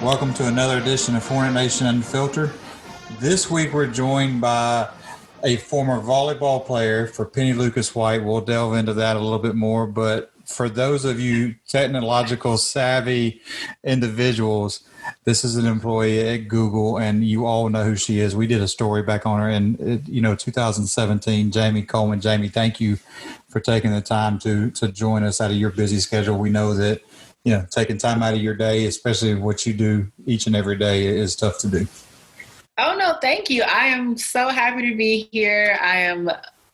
Welcome to another edition of Hornet Nation Unfiltered. This week we're joined by a former volleyball player for Penny Lucas White. We'll delve into that a little bit more, but for those of you technological savvy individuals, this is an employee at Google, and you all know who she is. We did a story back on her in 2017. Jamie Coleman. Jamie, thank you for taking the time to join us out of your busy schedule. We know that taking time out of your day, especially what you do each and every day, is tough to do. Oh no, thank you. I am so happy to be here.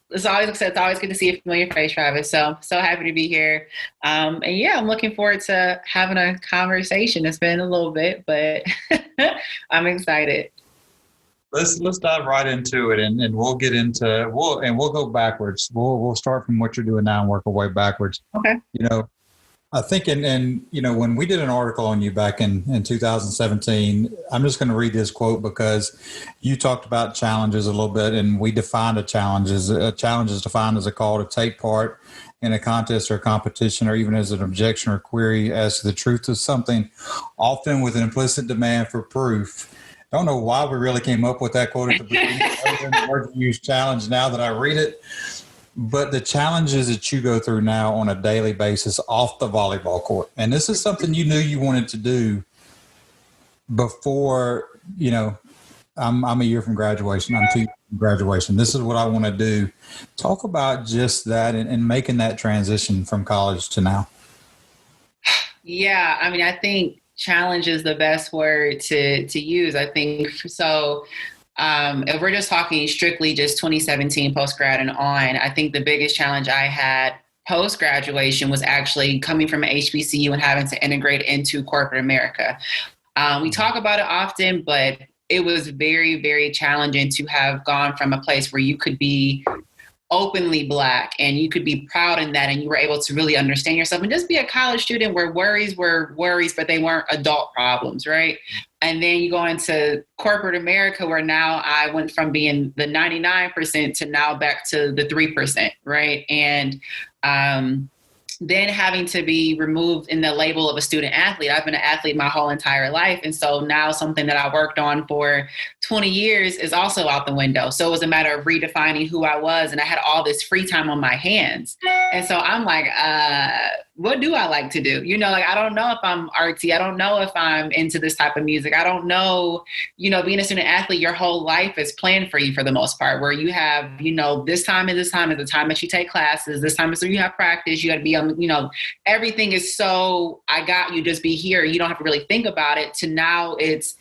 It's always good to see a familiar face, Travis. So happy to be here. I'm looking forward to having a conversation. It's been a little bit, but I'm excited. Let's dive right into it, and we'll get into we'll go backwards. We'll start from what you're doing now and work our way backwards. Okay. I think, and when we did an article on you back in 2017, I'm just going to read this quote because you talked about challenges a little bit, and we defined a challenge. A challenge is defined as a call to take part in a contest or a competition, or even as an objection or query as to the truth of something, often with an implicit demand for proof. I don't know why we really came up with that quote at the beginning. Other than the word you use challenge now that I read it. But the challenges that you go through now on a daily basis off the volleyball court, and this is something you knew you wanted to do before, I'm a year from graduation. I'm 2 years from graduation. This is what I want to do. Talk about just that and making that transition from college to now. Yeah, I think challenge is the best word to use. I think so. If we're just talking strictly just 2017 post-grad and on, I think the biggest challenge I had post-graduation was actually coming from an HBCU and having to integrate into corporate America. We talk about it often, but it was very, very challenging to have gone from a place where you could be openly Black and you could be proud in that, and you were able to really understand yourself and just be a college student where worries were worries, but they weren't adult problems, right? And then you go into corporate America where now I went from being the 99% to now back to the 3%, right? And then having to be removed in the label of a student athlete. I've been an athlete my whole entire life. And so now something that I worked on for 20 years is also out the window. So it was a matter of redefining who I was. And I had all this free time on my hands. And so I'm like, what do I like to do? I don't know if I'm artsy. I don't know if I'm into this type of music. I don't know, being a student athlete, your whole life is planned for you for the most part, where you have, this time and this time is the time that you take classes. This time is when you have practice. You got to be on, everything is so, I got you, just be here. You don't have to really think about it. To now it's,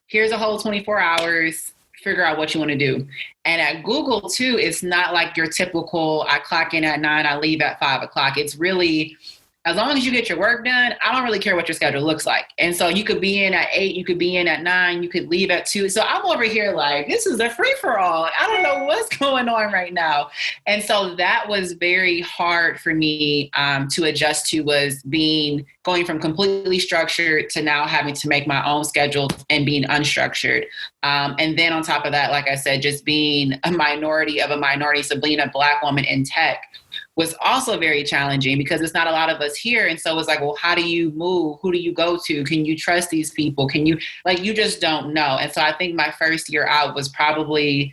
here's a whole 24 hours, figure out what you want to do. And at Google too, it's not like your typical, I clock in at 9, I leave at 5 o'clock. It's really, as long as you get your work done, I don't really care what your schedule looks like. And so you could be in at 8, you could be in at 9, you could leave at 2. So I'm over here like, this is a free for all. I don't know what's going on right now. And so that was very hard for me to adjust to, was going from completely structured to now having to make my own schedule and being unstructured. And then on top of that, like I said, just being a minority of a minority, so being a Black woman in tech was also very challenging because it's not a lot of us here. And so it's like, well, how do you move? Who do you go to? Can you trust these people? You just don't know. And so I think my first year out was probably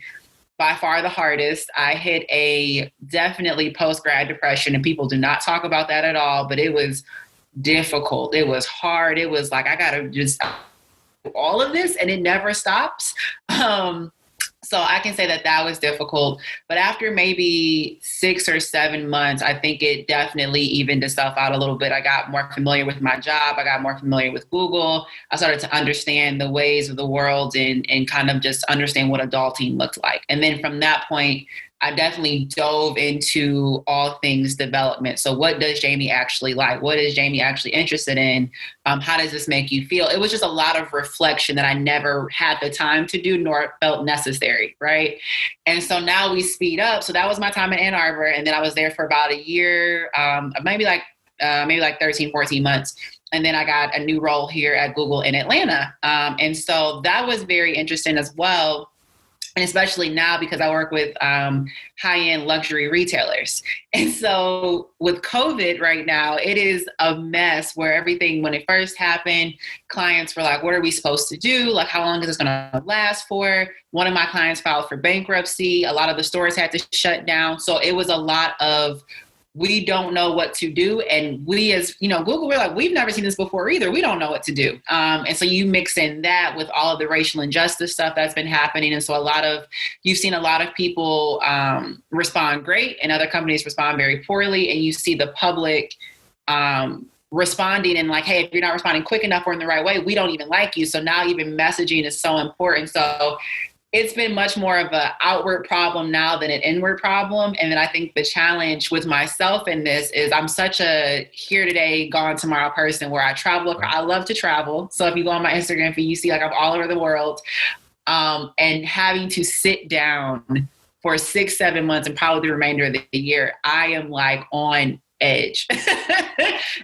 by far the hardest. I hit a definitely post-grad depression, and people do not talk about that at all, but it was difficult. It was hard. It was like, I got to just do all of this and it never stops. So I can say that was difficult. But after maybe 6 or 7 months, I think it definitely evened itself out a little bit. I got more familiar with my job. I got more familiar with Google. I started to understand the ways of the world and kind of just understand what adulting looked like. And then from that point, I definitely dove into all things development. So what does Jamie actually like? What is Jamie actually interested in? How does this make you feel? It was just a lot of reflection that I never had the time to do, nor felt necessary, right? And so now we speed up. So that was my time in Ann Arbor. And then I was there for about a year, maybe like 13, 14 months. And then I got a new role here at Google in Atlanta. And so that was very interesting as well. And especially now because I work with high-end luxury retailers. And so with COVID right now, it is a mess where everything, when it first happened, clients were like, what are we supposed to do? Like, how long is this going to last for? One of my clients filed for bankruptcy. A lot of the stores had to shut down. So it was a lot of, we don't know what to do. And we, as Google, we're like, we've never seen this before either. We don't know what to do. And so you mix in that with all of the racial injustice stuff that's been happening. And so you've seen a lot of people respond great and other companies respond very poorly. And you see the public responding and like, hey, if you're not responding quick enough or in the right way, we don't even like you. So now even messaging is so important. So it's been much more of an outward problem now than an inward problem. And then I think the challenge with myself in this is I'm such a here today, gone tomorrow person where I travel. I love to travel. So if you go on my Instagram feed, you see like I'm all over the world. And having to sit down for 6-7 months and probably the remainder of the year, I am like on edge.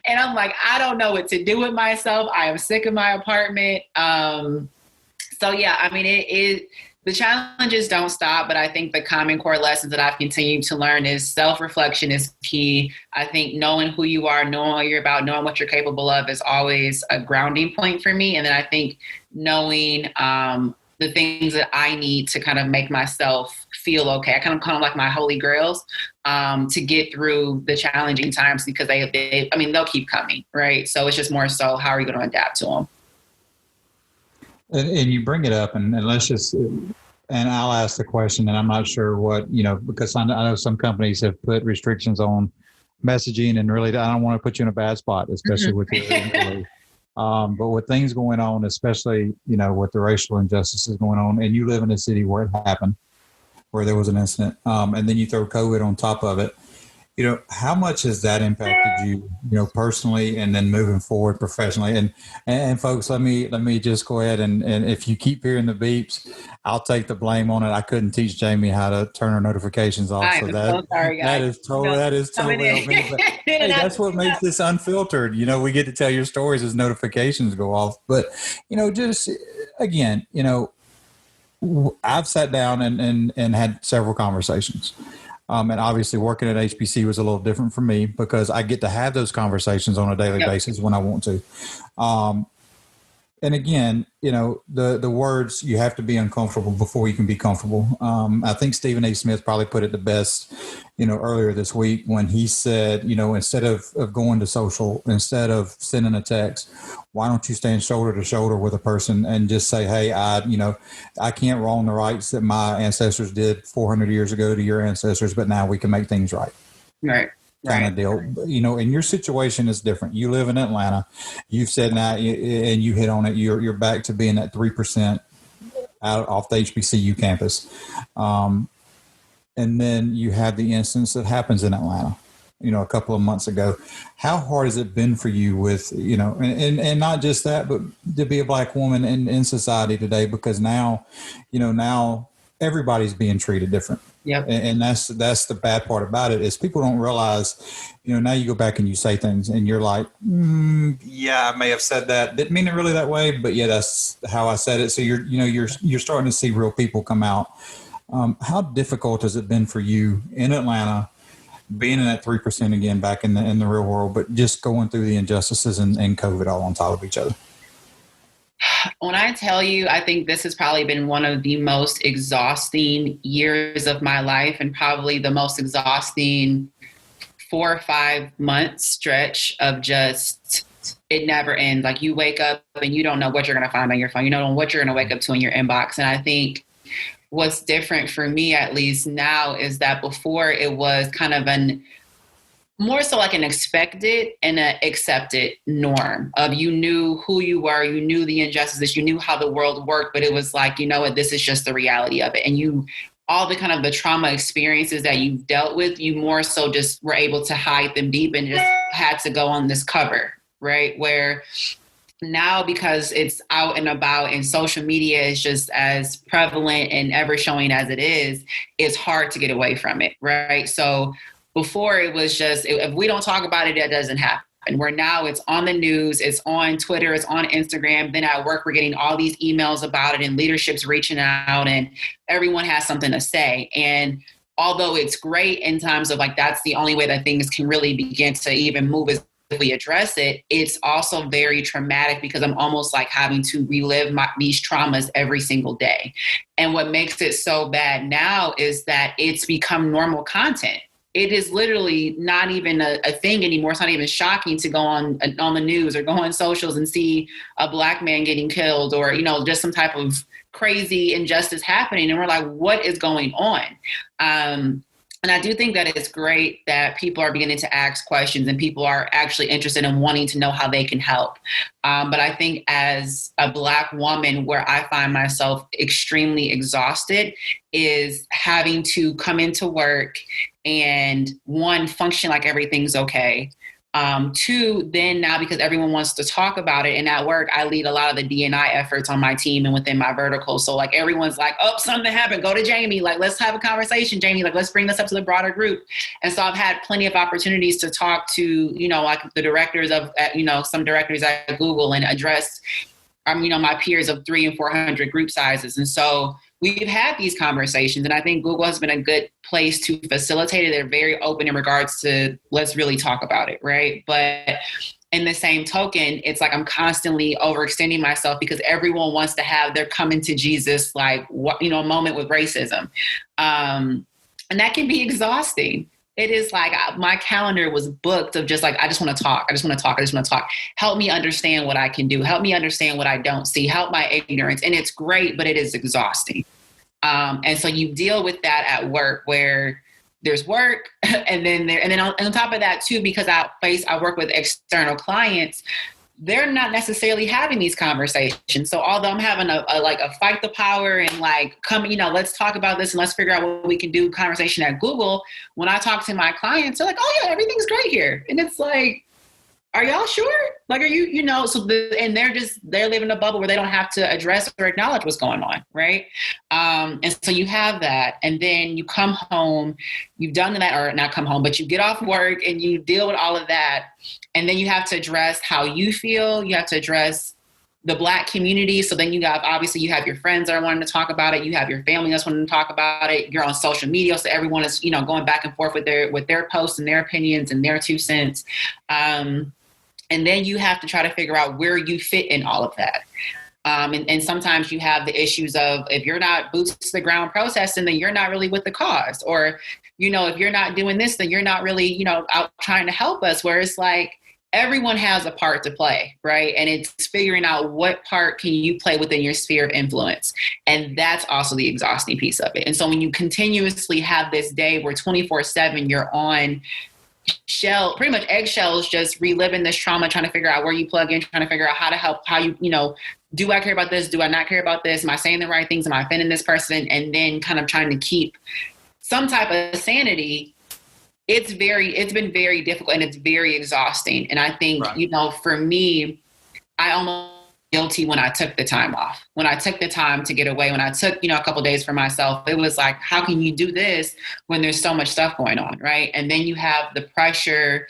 And I'm like, I don't know what to do with myself. I am sick of my apartment. So yeah, I mean, the challenges don't stop, but I think the common core lessons that I've continued to learn is self-reflection is key. I think knowing who you are, knowing what you're about, knowing what you're capable of is always a grounding point for me. And then I think knowing the things that I need to kind of make myself feel okay. I kind of call them like my holy grails to get through the challenging times because they'll keep coming, right? So it's just more so, how are you going to adapt to them? And you bring it up, and let's just, and I'll ask the question, and I'm not sure what, because I know some companies have put restrictions on messaging, and really, I don't want to put you in a bad spot, especially with your employees. But with things going on, especially, with the racial injustices going on, and you live in a city where it happened, where there was an incident, and then you throw COVID on top of it. How much has that impacted you, personally, and then moving forward professionally? And folks, let me just go ahead and if you keep hearing the beeps, I'll take the blame on it. I couldn't teach Jamie how to turn her notifications off. I'm so sorry, guys. That is totally on me. But, hey, that's what makes this unfiltered. We get to tell your stories as notifications go off. But just again, I've sat down and had several conversations. And obviously working at HBC was a little different for me because I get to have those conversations on a daily basis when I want to. And again, the words, you have to be uncomfortable before you can be comfortable. I think Stephen A. Smith probably put it the best, earlier this week when he said, instead of going to social, instead of sending a text, why don't you stand shoulder to shoulder with a person and just say, hey, I can't wrong the rights that my ancestors did 400 years ago to your ancestors, but now we can make things right. Right. Kind of deal. And your situation is different. You live in Atlanta. You've said now, and you hit on it, you're back to being at 3% out off the HBCU campus. And then you have the instance that happens in Atlanta, a couple of months ago. How hard has it been for you with, and not just that, but to be a Black woman in society today, because now everybody's being treated different. Yep. And that's the bad part about it is people don't realize, now you go back and you say things and you're like, yeah, I may have said that. Didn't mean it really that way, but yeah, that's how I said it. So you're starting to see real people come out. How difficult has it been for you in Atlanta, being in that 3% again, back in the real world, but just going through the injustices and COVID all on top of each other? When I tell you, I think this has probably been one of the most exhausting years of my life and probably the most exhausting 4 or 5 month stretch of just, it never ends. Like you wake up and you don't know what you're going to find on your phone. You don't know what you're going to wake up to in your inbox. And I think what's different for me, at least now, is that before it was kind of more so like an expected and an accepted norm of you knew who you were, you knew the injustices, you knew how the world worked, but it was like, what, this is just the reality of it. And all the kind of the trauma experiences that you've dealt with, you more so just were able to hide them deep and just had to go on this cover, right? Where now, because it's out and about and social media is just as prevalent and ever showing as it is, it's hard to get away from it, right? So before it was just, if we don't talk about it, that doesn't happen. where now it's on the news, it's on Twitter, it's on Instagram. Then at work, we're getting all these emails about it and leadership's reaching out and everyone has something to say. And although it's great in times of like, that's the only way that things can really begin to even move is if we address it, it's also very traumatic because I'm almost like having to relive these traumas every single day. And what makes it so bad now is that it's become normal content. It is literally not even a thing anymore. It's not even shocking to go on the news or go on socials and see a Black man getting killed or, you know, just some type of crazy injustice happening. And we're like, what is going on? And I do think that it's great that people are beginning to ask questions and people are actually interested in wanting to know how they can help. But I think as a Black woman, where I find myself extremely exhausted is having to come into work and one, function like everything's okay. Two, then now because everyone wants to talk about it and at work, I lead a lot of the D&I efforts on my team and within my vertical. So like everyone's like, oh, something happened. Go to Jamie. Like, let's have a conversation, Jamie. Like, let's bring this up to the broader group. And so I've had plenty of opportunities to talk to, you know, like the directors of, you know, some directors at Google and address, you know, my peers of 300 and 400 group sizes. And so we've had these conversations and I think Google has been a good place to facilitate it. They're very open in regards to let's really talk about it, right? But in the same token, it's like I'm constantly overextending myself because everyone wants to have their coming to Jesus, like, you know, moment with racism. And that can be exhausting. It is like my calendar was booked of just like, I just want to talk. I just want to talk. I just want to talk. Help me understand what I can do. Help me understand what I don't see. Help my ignorance. And it's great, but it is exhausting. And so you deal with that at work where there's work and then on top of that too, because I work with external clients, they're not necessarily having these conversations. So although I'm having a fight the power and like, come, you know, let's talk about this and let's figure out what we can do conversation at Google. When I talk to my clients, they're like, oh yeah, everything's great here. And it's like, are y'all sure? Like, are you know, and they're living in a bubble where they don't have to address or acknowledge what's going on. Right. And so you have that. And then you come home, you've done that, or not come home, but you get off work and you deal with all of that. And then you have to address how you feel. You have to address the Black community. So then you have your friends that are wanting to talk about it. You have your family that's wanting to talk about it. You're on social media. So everyone is, you know, going back and forth with their posts and their opinions and their 2 cents. And then you have to try to figure out where you fit in all of that. And sometimes you have the issues of if you're not boots to the ground protesting, then you're not really with the cause. Or, you know, if you're not doing this, then you're not really, you know, out trying to help us. Where it's like everyone has a part to play, right? And it's figuring out what part can you play within your sphere of influence. And that's also the exhausting piece of it. And so when you continuously have this day where 24/7 you're on pretty much eggshells, just reliving this trauma, trying to figure out where you plug in, trying to figure out how to help, how you know, do I care about this? Do I not care about this? Am I saying the right things? Am I offending this person? And then kind of trying to keep some type of sanity. It's been very difficult and it's very exhausting. And I think, right, you know, for me, I almost guilty when I took the time off, when I took the time to get away, when I took, you know, a couple of days for myself. It was like, how can you do this when there's so much stuff going on, right? And then you have the pressure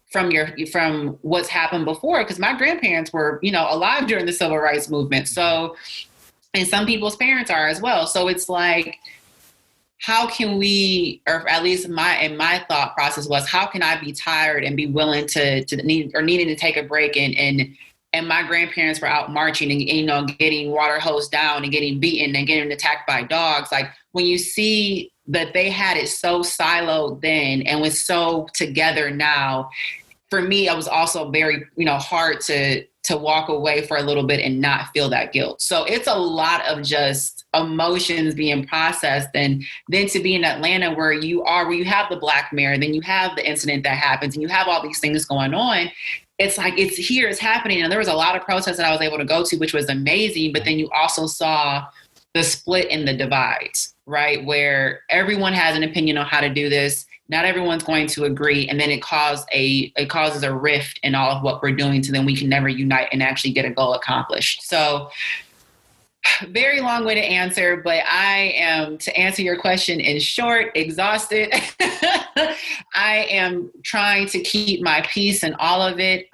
from what's happened before, because my grandparents were, you know, alive during the civil rights movement. So, and some people's parents are as well. So it's like, how can we, or at least my thought process was, how can I be tired and be willing to needing to take a break and my grandparents were out marching and, you know, getting water hosed down and getting beaten and getting attacked by dogs. Like when you see that they had it so siloed then and was so together now, for me, it was also very, you know, hard to walk away for a little bit and not feel that guilt. So it's a lot of just emotions being processed. And then to be in Atlanta where you have the Black mayor, then you have the incident that happens and you have all these things going on. It's like, it's here, it's happening. And there was a lot of protests that I was able to go to, which was amazing. But then you also saw the split in the divides, right? Where everyone has an opinion on how to do this. Not everyone's going to agree. And then it causes a rift in all of what we're doing. So then we can never unite and actually get a goal accomplished. So Very long-winded answer, but I am, to answer your question in short, exhausted. I am trying to keep my peace in all of it.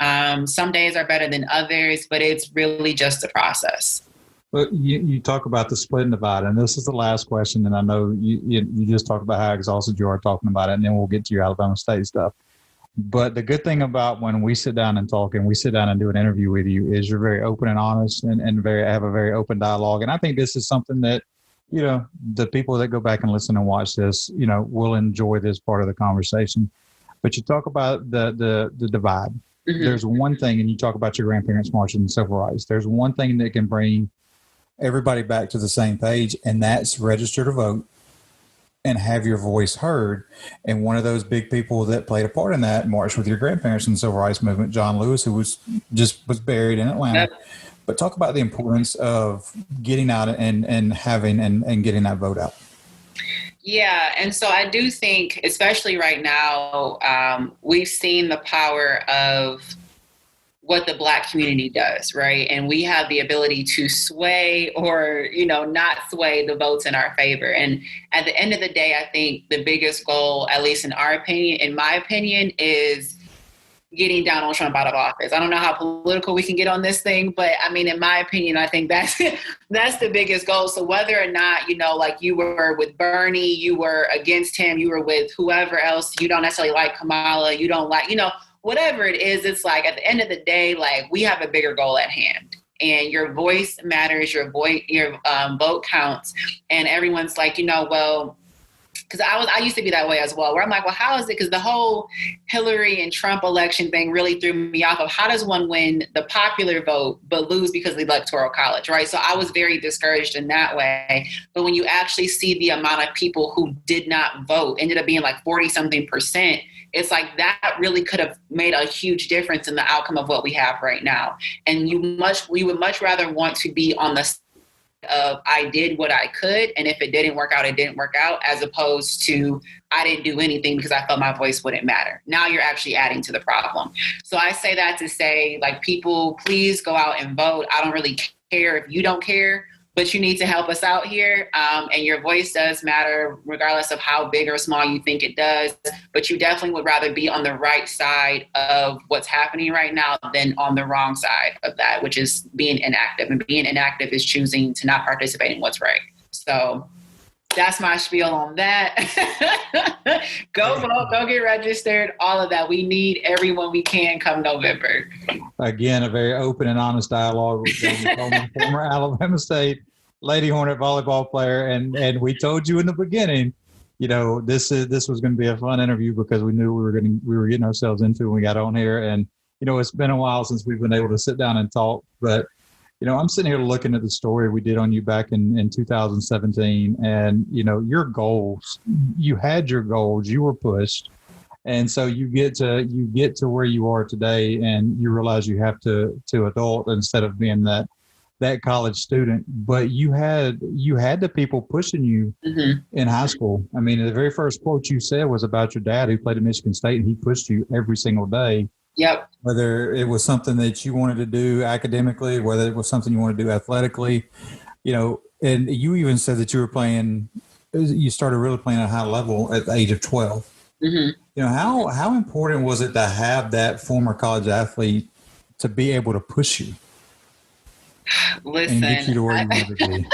Some days are better than others, but it's really just a process. But you talk about the split and divide, and this is the last question, and I know you just talked about how exhausted you are talking about it, and then we'll get to your Alabama State stuff. But the good thing about when we sit down and talk and we sit down and do an interview with you is you're very open and honest and have a very open dialogue. And I think this is something that, the people that go back and listen and watch this, will enjoy this part of the conversation. But you talk about the divide. Mm-hmm. There's one thing, and you talk about your grandparents marching and civil rights. There's one thing that can bring everybody back to the same page, and that's register to vote and have your voice heard. And one of those big people that played a part in that march with your grandparents in the civil rights movement, John Lewis, who was buried in Atlanta. Yep. But talk about the importance of getting out and having and getting that vote out. Yeah. And so I do think, especially right now, we've seen the power of what the Black community does, right? And we have the ability to sway or, not sway the votes in our favor. And at the end of the day, I think the biggest goal, at least in my opinion, is getting Donald Trump out of office. I don't know how political we can get on this thing, but I mean, in my opinion, I think that's the biggest goal. So whether or not, like you were with Bernie, you were against him, you were with whoever else, you don't necessarily like Kamala, you don't like, whatever it is, it's like at the end of the day, like we have a bigger goal at hand, and your voice matters, your vote counts, and everyone's like, well, because I used to be that way as well, where I'm like, well, how is it? Because the whole Hillary and Trump election thing really threw me off of how does one win the popular vote but lose because of the Electoral College, right? So I was very discouraged in that way. But when you actually see the amount of people who did not vote, ended up being like 40-something%, it's like that really could have made a huge difference in the outcome of what we have right now. And we would much rather want to be on the of I did what I could, and if it didn't work out, it didn't work out, as opposed to I didn't do anything because I felt my voice wouldn't matter. Now you're actually adding to the problem. So I say that to say, like, people, please go out and vote. I don't really care if you don't care, but you need to help us out here. And your voice does matter regardless of how big or small you think it does. But you definitely would rather be on the right side of what's happening right now than on the wrong side of that, which is being inactive. And being inactive is choosing to not participate in what's right. So that's my spiel on that. Go vote, go get registered, all of that. We need everyone we can come November. Again, a very open and honest dialogue with Jamie Coleman, former Alabama State Lady Hornet volleyball player. And we told you in the beginning, this was going to be a fun interview because we knew we were getting ourselves into when we got on here. And, it's been a while since we've been able to sit down and talk, but I'm sitting here looking at the story we did on you back in 2017, and, your goals, you had your goals, you were pushed. And so you get to where you are today, and you realize you have to adult instead of being that college student. But you had the people pushing you in high school. I mean, the very first quote you said was about your dad, who played at Michigan State, and he pushed you every single day. Yep. Whether it was something that you wanted to do academically, whether it was something you wanted to do athletically, and you even said that you started really playing at a high level at the age of 12. Mm-hmm. How important was it to have that former college athlete to be able to push you? Listen, and get you to where you wanted to be?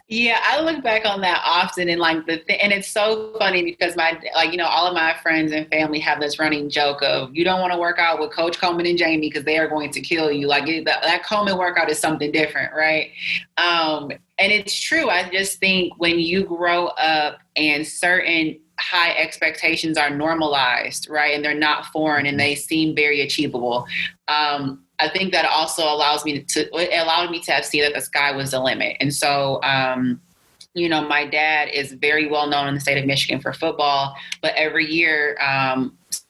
Yeah, I look back on that often, and and it's so funny because all of my friends and family have this running joke of, you don't want to work out with Coach Coleman and Jamie because they are going to kill you. Like that Coleman workout is something different, right? And it's true. I just think when you grow up and certain high expectations are normalized, right, and they're not foreign and they seem very achievable, I think that also allowed me to have seen that the sky was the limit. And so, my dad is very well known in the state of Michigan for football, but every year,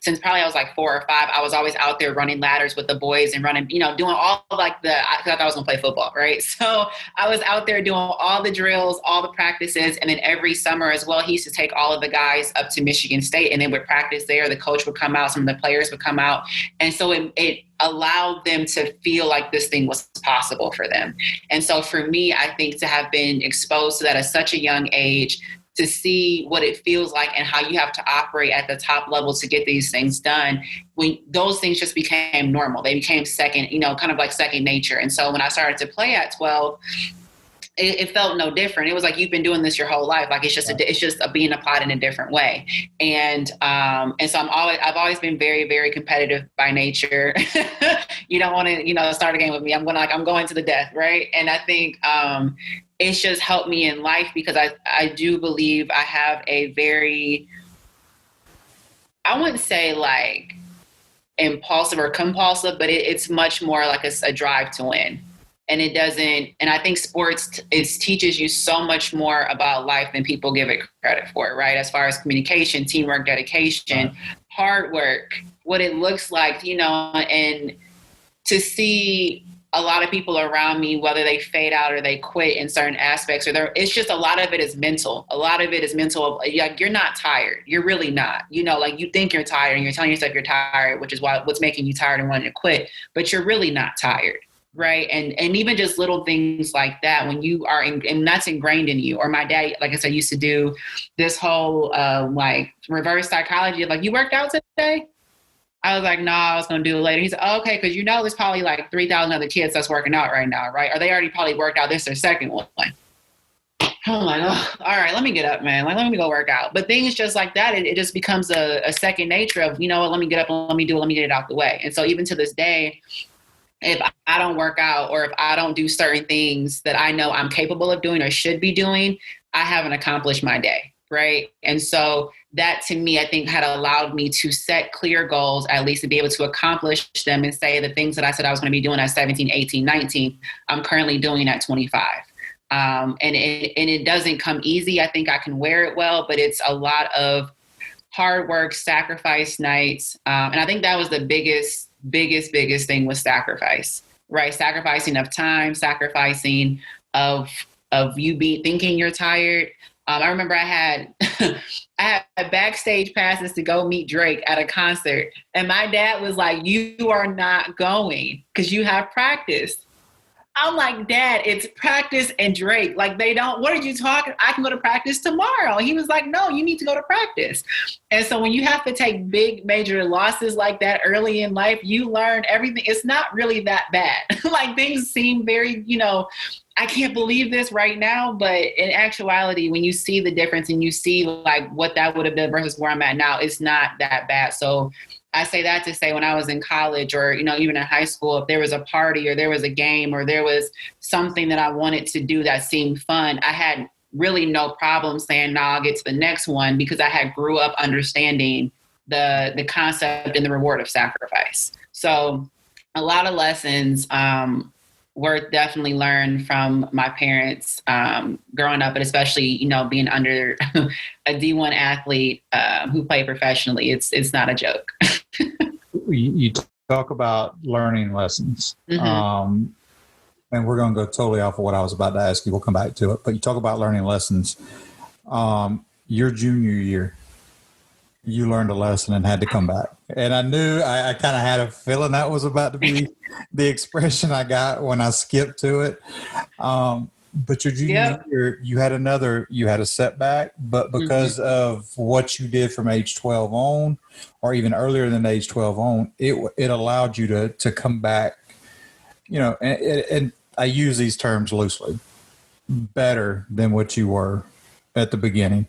since probably I was like 4 or 5, I was always out there running ladders with the boys and running, doing all like I thought I was gonna play football, right? So I was out there doing all the drills, all the practices. And then every summer as well, he used to take all of the guys up to Michigan State and they would practice there. The coach would come out, some of the players would come out. And so it allowed them to feel like this thing was possible for them. And so for me, I think to have been exposed to that at such a young age, to see what it feels like and how you have to operate at the top level to get these things done, when those things just became normal. They became second, kind of like second nature. And so when I started to play at 12, it felt no different. It was like, you've been doing this your whole life. Like it's just being applied in a different way. And so I've always been very, very competitive by nature. You don't want to, start a game with me. I'm going to the death. Right. And I think, it's just helped me in life because I do believe I have a very, I wouldn't say like impulsive or compulsive, but it's much more like a drive to win. And and I think sports, it teaches you so much more about life than people give it credit for, right? As far as communication, teamwork, dedication, hard work, what it looks like, and to see a lot of people around me, whether they fade out or they quit in certain aspects, it's just a lot of it is mental. A lot of it is mental. Like you're not tired. You're really not. Like you think you're tired and you're telling yourself you're tired, which is what's making you tired and wanting to quit. But you're really not tired, right? And even just little things like that when you are, and that's ingrained in you. Or my dad, like I said, used to do this whole like reverse psychology of like, you worked out today? I was like, no, I was going to do it later. He said, oh, okay, because there's probably like 3,000 other kids that's working out right now, right? Or they already probably worked out. This is their second one. I'm like, oh, all right, let me get up, man. Like, let me go work out. But things just like that, it just becomes a second nature of, what, let me get up and let me get it out the way. And so even to this day, if I don't work out or if I don't do certain things that I know I'm capable of doing or should be doing, I haven't accomplished my day. Right. And so that to me, I think had allowed me to set clear goals, at least to be able to accomplish them and say the things that I said I was going to be doing at 17, 18, 19, I'm currently doing at 25. And it doesn't come easy. I think I can wear it well, but it's a lot of hard work, sacrifice nights. And I think that was the biggest thing was sacrifice, right? Sacrificing of time, sacrificing of you thinking you're tired. I remember I had backstage passes to go meet Drake at a concert. And my dad was like, you are not going because you have practice. I'm like, Dad, it's practice and Drake. Like what are you talking? I can go to practice tomorrow. He was like, no, you need to go to practice. And so when you have to take big major losses like that early in life, you learn everything. It's not really that bad. Like things seem very, I can't believe this right now, but in actuality, when you see the difference and you see like what that would have been versus where I'm at now, it's not that bad. So I say that to say when I was in college or, even in high school, if there was a party or there was a game or there was something that I wanted to do that seemed fun, I had really no problem saying, no, I'll get to the next one because I had grew up understanding the concept and the reward of sacrifice. So a lot of lessons, were definitely learned from my parents growing up, but especially, being under a D1 athlete who played professionally. It's not a joke. You talk about learning lessons. Mm-hmm. And we're going to go totally off of what I was about to ask you. We'll come back to it. But you talk about learning lessons. Your junior year, you learned a lesson and had to come back. And I knew I kind of had a feeling that was about to be the expression I got when I skipped to it. But your junior year, you had a setback, but because of what you did from age 12 on, or even earlier than age 12 on, it allowed you to come back, and I use these terms loosely, better than what you were at the beginning.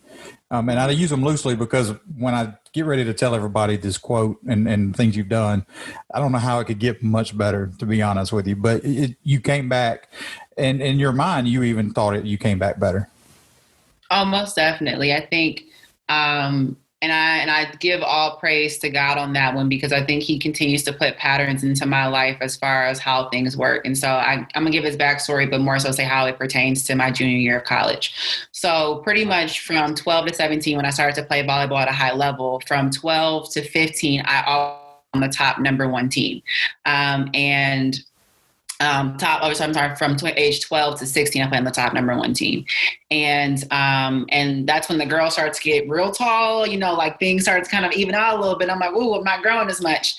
And I use them loosely because when I get ready to tell everybody this quote and things you've done, I don't know how it could get much better, to be honest with you. But you came back, and in your mind, you even thought you came back better. Oh, most definitely. I think And I give all praise to God on that one, because I think he continues to put patterns into my life as far as how things work. And so I'm going to give his backstory, but more so say how it pertains to my junior year of college. So pretty much from 12 to 17, when I started to play volleyball at a high level, from 12 to 15, I always on the top number one team. From age 12 to 16, I played on the top number one team. And that's when the girl starts to get real tall, like things starts kind of even out a little bit. I'm like, ooh, I'm not growing as much.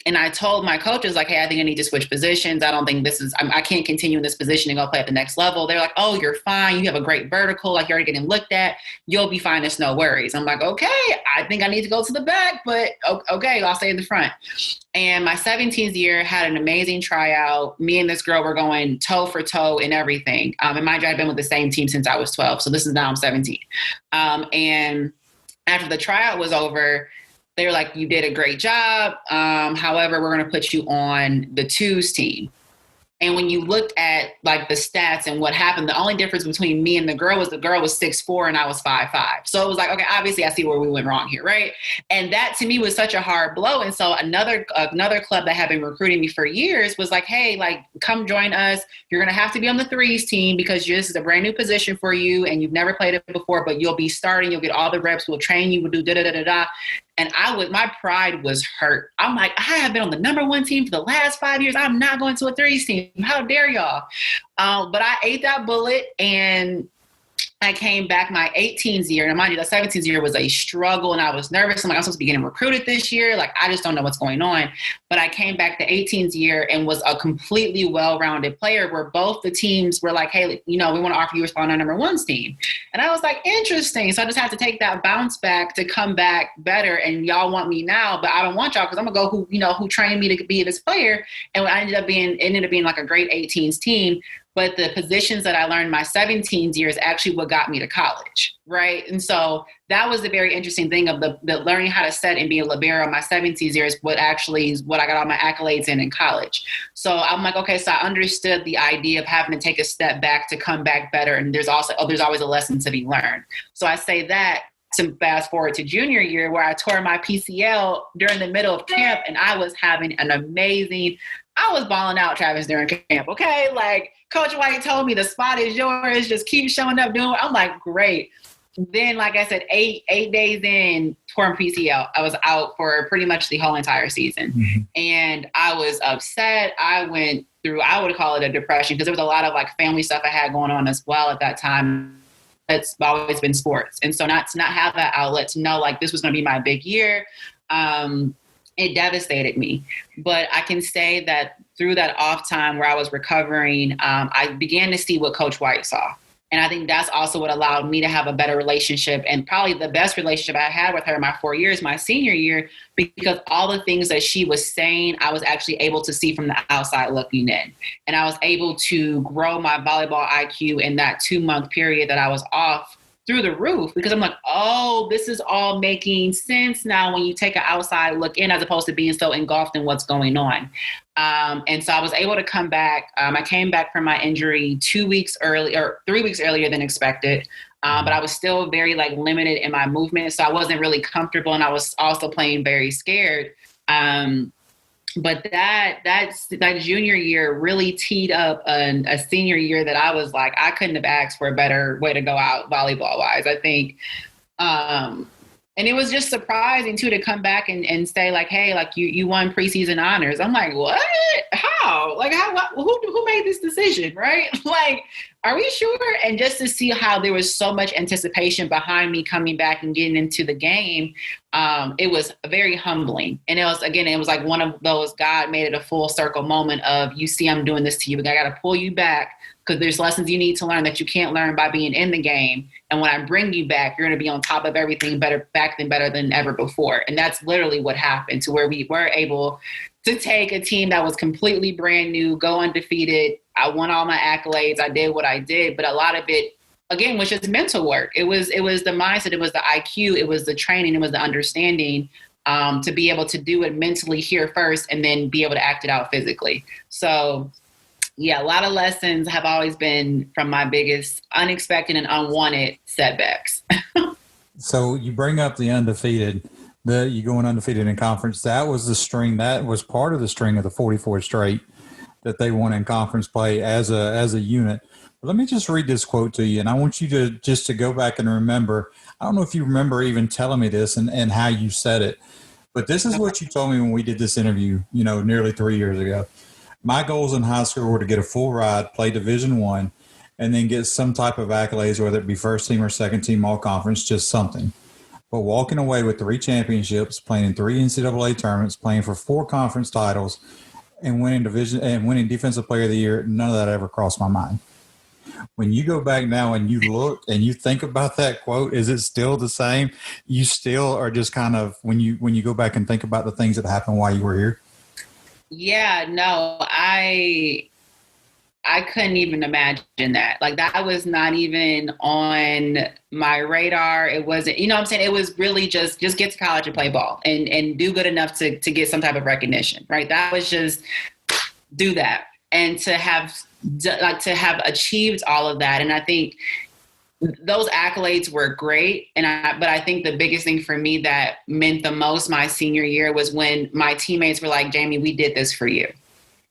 And I told my coaches, like, hey, I think I need to switch positions. I don't think I can't continue in this position and go play at the next level. They're like, oh, you're fine. You have a great vertical. Like, you're already getting looked at. You'll be fine. It's no worries. I'm like, okay, I think I need to go to the back, but okay, I'll stay in the front. And my 17th year had an amazing tryout. Me and this girl were going toe for toe in everything. And mind you, I'd been with the same team since I was 12. So this is now I'm 17. And after the tryout was over, they were like, you did a great job. However, we're going to put you on the twos team. And when you looked at like the stats and what happened, the only difference between me and the girl was 6'4" and I was 5'5". So it was like, okay, obviously I see where we went wrong here, right? And that to me was such a hard blow. And so another club that had been recruiting me for years was like, hey, like, come join us. You're going to have to be on the threes team because this is a brand new position for you and you've never played it before, but you'll be starting. You'll get all the reps. We'll train you. We'll do da-da-da-da-da. And my pride was hurt. I'm like, I have been on the number one team for the last 5 years. I'm not going to a threes team. How dare y'all? But I ate that bullet and I came back my 18th year. And mind you, the 17th year was a struggle and I was nervous. I'm like, I'm supposed to be getting recruited this year. Like, I just don't know what's going on. But I came back the 18th year and was a completely well-rounded player where both the teams were like, hey, we want to offer you a spot on our number one's team. And I was like, interesting. So I just had to take that bounce back to come back better. And y'all want me now, but I don't want y'all because I'm going to go who trained me to be this player. And it ended up being like a great 18s team. But the positions that I learned my 17 years actually what got me to college, right? And so that was the very interesting thing of the learning how to set and be a libero in my 17 years, what I got all my accolades in college. So I'm like, okay, so I understood the idea of having to take a step back to come back better. And there's always a lesson to be learned. So I say that to fast forward to junior year where I tore my PCL during the middle of camp and I was having I was balling out, Travis, during camp. Okay. Like Coach White told me the spot is yours. Just keep showing up doing it. I'm like, great. Then, like I said, eight days in, torn PCL. I was out for pretty much the whole entire season. Mm-hmm. And I was upset. I went through, I would call it a depression because there was a lot of like family stuff I had going on as well at that time. It's always been sports. And so to not have that outlet, to know like this was going to be my big year, it devastated me. But I can say that through that off time where I was recovering, I began to see what Coach White saw. And I think that's also what allowed me to have a better relationship and probably the best relationship I had with her in my 4 years, my senior year, because all the things that she was saying, I was actually able to see from the outside looking in. And I was able to grow my volleyball IQ in that 2-month period that I was off through the roof because I'm like, oh, this is all making sense now when you take an outside look in as opposed to being so engulfed in what's going on. And so I was able to come back. I came back from my injury 3 weeks earlier than expected. But I was still very like limited in my movement. So I wasn't really comfortable and I was also playing very scared. But that junior year really teed up a senior year that I was like, I couldn't have asked for a better way to go out volleyball wise, I think. And it was just surprising too, to come back and say like, hey, like you won preseason honors. I'm like, what? How? Like who made this decision? Right? Like, are we sure? And just to see how there was so much anticipation behind me coming back and getting into the game, it was very humbling. And it was like one of those God made it a full circle moment of, you see, I'm doing this to you, but I got to pull you back because there's lessons you need to learn that you can't learn by being in the game. And when I bring you back, you're going to be on top of everything better than ever before. And that's literally what happened, to where we were able to take a team that was completely brand new, go undefeated. I won all my accolades. I did what I did, but a lot of it, again, was just mental work. It was the mindset. It was the IQ. It was the training. It was the understanding to be able to do it mentally here first and then be able to act it out physically. So yeah, a lot of lessons have always been from my biggest unexpected and unwanted setbacks. So you bring up the undefeated, you going undefeated in conference. That was the string. That was part of the string of the 44 straight that they won in conference play as a unit. But let me just read this quote to you, and I want you to go back and remember. I don't know if you remember even telling me this and how you said it, but this is what you told me when we did this interview, nearly 3 years ago. My goals in high school were to get a full ride, play Division I, and then get some type of accolades, whether it be first team or second team all conference, just something. But walking away with 3 championships, playing in 3 NCAA tournaments, playing for 4 conference titles, and winning defensive player of the year, none of that ever crossed my mind. When you go back now and you look and you think about that quote, is it still the same? You still are just kind of, when you go back and think about the things that happened while you were here? Yeah, no, I couldn't even imagine that. Like, that was not even on my radar. It wasn't, what I'm saying? It was really just get to college and play ball and do good enough to get some type of recognition, right? That was just do that. And to have achieved all of that. And I think those accolades were great. But I think the biggest thing for me that meant the most my senior year was when my teammates were like, Jamie, we did this for you.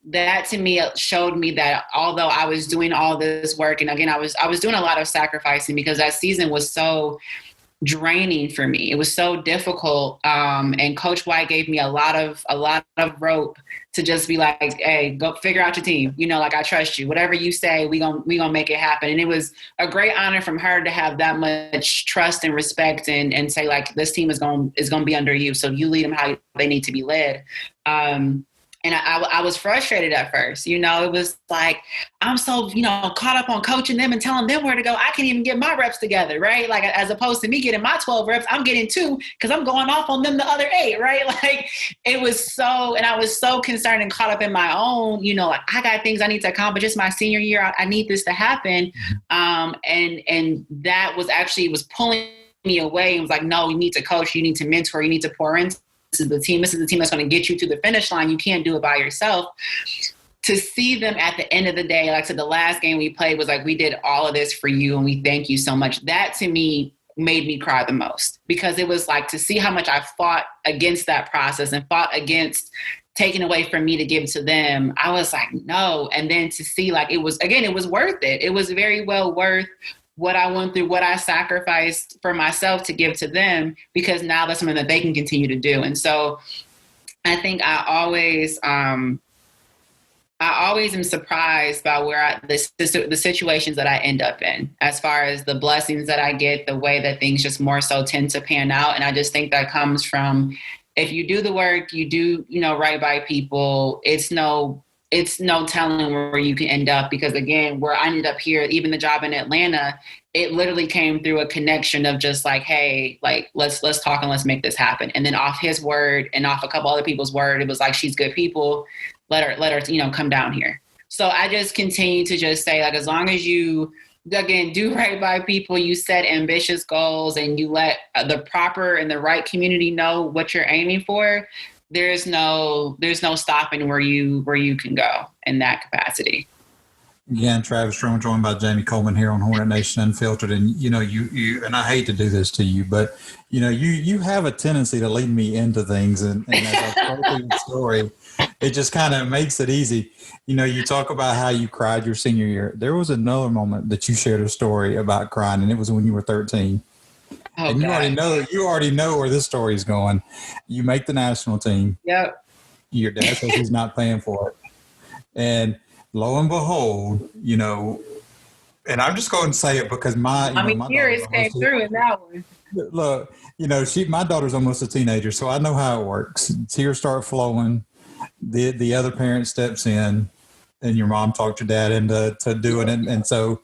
That to me showed me that although I was doing all this work, and again, I was doing a lot of sacrificing because that season was so draining for me. It was so difficult. And Coach White gave me a lot of rope to just be like, hey, go figure out your team. Like, I trust you. Whatever you say, we gonna make it happen. And it was a great honor from her to have that much trust and respect and say, like, this team is gonna be under you. So you lead them how they need to be led. And I was frustrated at first. It was like, I'm so, caught up on coaching them and telling them where to go. I can't even get my reps together, right? Like, as opposed to me getting my 12 reps, I'm getting 2 because I'm going off on them the other 8, right? Like, it was so, and I was so concerned and caught up in my own, like, I got things I need to accomplish. It's my senior year. I need this to happen. And that was pulling me away. It was like, no, you need to coach. You need to mentor. You need to pour into. This is the team that's going to get you to the finish line. You can't do it by yourself. To see them at the end of the day, like I said, the last game we played was like, we did all of this for you and we thank you so much. That to me made me cry the most, because it was like, to see how much I fought against that process and fought against taking away from me to give to them. I was like, no. And then to see, like, it was worth it. It was very well worth what I went through, what I sacrificed for myself to give to them, because now that's something that they can continue to do. And so I think I always am surprised by the situations that I end up in, as far as the blessings that I get, the way that things just more so tend to pan out. And I just think that comes from, if you do the work, you do, right by people, it's no telling where you can end up. Because again, where I ended up here, even the job in Atlanta, it literally came through a connection of just like, hey, like, let's talk and let's make this happen. And then off his word and off a couple other people's word, it was like, she's good people. Let her, come down here. So I just continue to just say, like, as long as you, again, do right by people, you set ambitious goals, and you let the proper and the right community know what you're aiming for, there's no stopping where you can go in that capacity. Again, Travis Stroman, joined by Jamie Coleman here on Hornet Nation Unfiltered. And, you and I hate to do this to you, but, you have a tendency to lead me into things. And as I told you the story, it just kind of makes it easy. You talk about how you cried your senior year. There was another moment that you shared a story about crying, and it was when you were 13. Oh, and you already know where this story is going. You make the national team. Yep. Your dad says he's not paying for it. And lo and behold, and I'm just going to say it because my tears came through in that one. Look, my daughter's almost a teenager, so I know how it works. Tears start flowing. The other parent steps in, and your mom talked your dad into doing it. And so,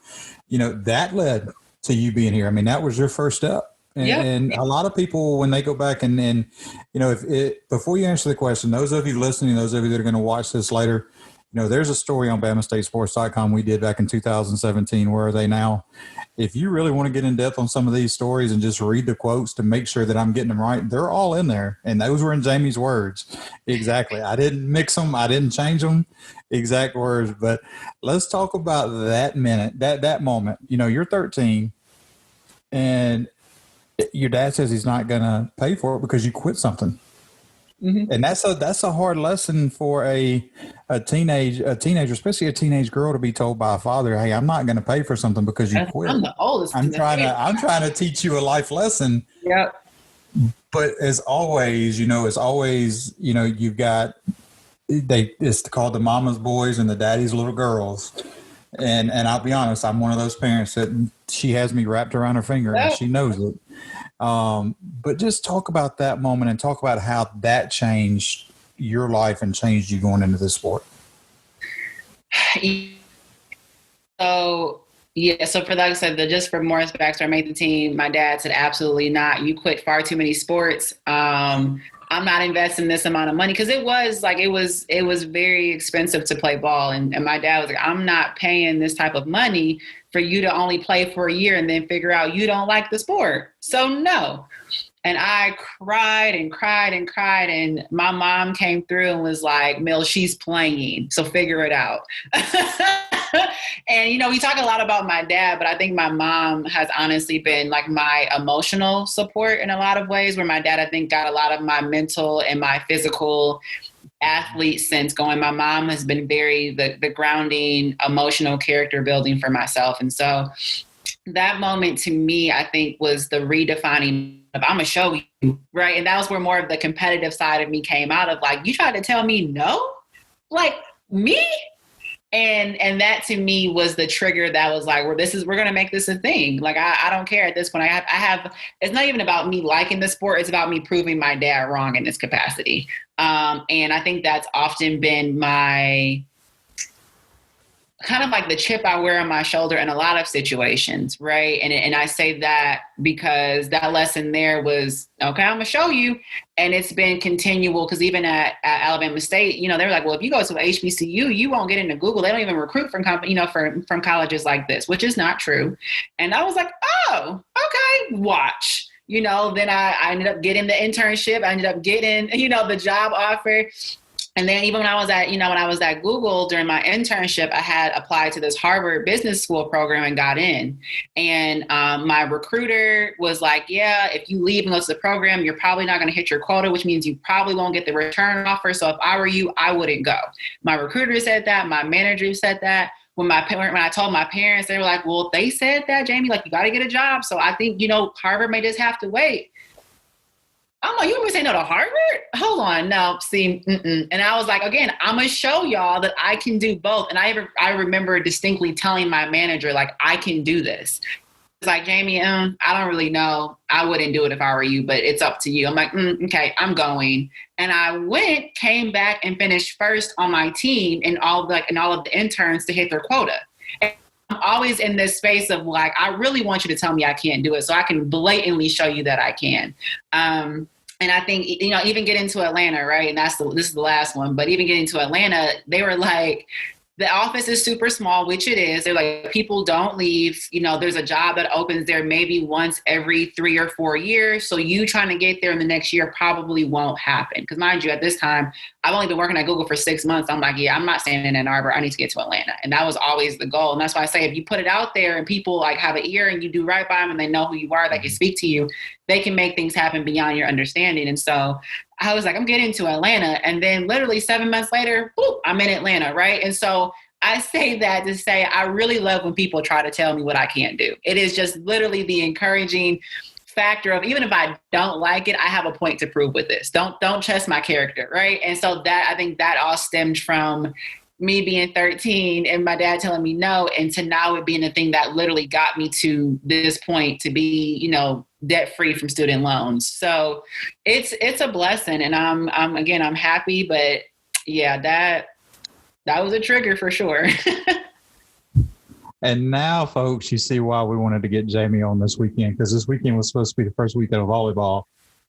that led to you being here. I mean, that was your first step. And a lot of people, when they go back and before you answer the question, those of you listening, those of you that are going to watch this later, there's a story on BamaStateSports.com we did back in 2017. Where are they now? If you really want to get in depth on some of these stories and just read the quotes to make sure that I'm getting them right, they're all in there. And those were in Jamie's words. Exactly. I didn't mix them. I didn't change them. Exact words. But let's talk about that minute, that moment. You're 13, and Your dad says he's not going to pay for it because you quit something. Mm-hmm. And that's a hard lesson for a teenager, especially a teenage girl, to be told by a father, "Hey, I'm not going to pay for something because you quit." I'm the oldest. I'm trying to teach you a life lesson. Yep. But as always, you've got it's called the mama's boys and the daddy's little girls. And I'll be honest, I'm one of those parents that she has me wrapped around her finger and she knows it. But just talk about that moment and talk about how that changed your life and changed you going into this sport. So for like I said, just for Morris Baxter, I made the team. My dad said, absolutely not. You quit far too many sports. I'm not investing this amount of money because it was very expensive to play ball. And my dad was like, I'm not paying this type of money for you to only play for a year and then figure out you don't like the sport. So no. And I cried and cried and cried. And my mom came through and was like, Mill, she's playing. So figure it out. And, we talk a lot about my dad, but I think my mom has honestly been like my emotional support in a lot of ways, where my dad, I think, got a lot of my mental and my physical athlete sense going. My mom has been very the grounding, emotional character building for myself. And so that moment to me, I think, was the redefining of I'm going to show you, right? And that was where more of the competitive side of me came out of, like, you tried to tell me no? Like, me? And that to me was the trigger that was like, we're going to make this a thing. Like, I don't care at this point. I have, it's not even about me liking the sport. It's about me proving my dad wrong in this capacity. And I think that's often been my kind of like the chip I wear on my shoulder in a lot of situations. Right. And I say that because that lesson there was, okay, I'm going to show you. And it's been continual, because even at Alabama State, they were like, well, if you go to HBCU, you won't get into Google. They don't even recruit from from colleges like this, which is not true. And I was like, oh, okay, watch. Then I ended up getting the internship. I ended up getting, the job offer. And then even when I was at Google during my internship, I had applied to this Harvard Business School program and got in. And my recruiter was like, yeah, if you leave and go to the program, you're probably not going to hit your quota, which means you probably won't get the return offer. So if I were you, I wouldn't go. My recruiter said that. My manager said that. When I told my parents, they were like, well, they said that, Jamie, like, you got to get a job. So I think, Harvard may just have to wait. I'm like, you ever say no to Harvard? Hold on. No, see. And I was like, again, I'm going to show y'all that I can do both. And I remember distinctly telling my manager, like, I can do this. It's like, Jamie, I don't really know. I wouldn't do it if I were you, but it's up to you. I'm like, okay, I'm going. And I came back and finished first on my team and all of the interns to hit their quota. And I'm always in this space of like, I really want you to tell me I can't do it so I can blatantly show you that I can. And I think, even getting to Atlanta, right? And this is the last one, but even getting to Atlanta, they were like, the office is super small, which it is. They're like, people don't leave. There's a job that opens there maybe once every 3 or 4 years. So you trying to get there in the next year probably won't happen. Because mind you, at this time, I've only been working at Google for 6 months. I'm like, yeah, I'm not staying in Ann Arbor. I need to get to Atlanta. And that was always the goal. And that's why I say, if you put it out there and people like have an ear and you do right by them and they know who you are, they can speak to you, they can make things happen beyond your understanding. And so I was like, I'm getting to Atlanta. And then literally 7 months later, I'm in Atlanta, right? And so I say that to say I really love when people try to tell me what I can't do. It is just literally the encouraging factor of, even if I don't like it, I have a point to prove with this. Don't test my character, right? And so that, I think that all stemmed from me being 13 and my dad telling me no, and to now it being a thing that literally got me to this point to be, debt free from student loans. So it's a blessing, and I'm happy, but yeah, that was a trigger for sure. And now, folks, you see why we wanted to get Jamie on this weekend, because this weekend was supposed to be the first weekend of volleyball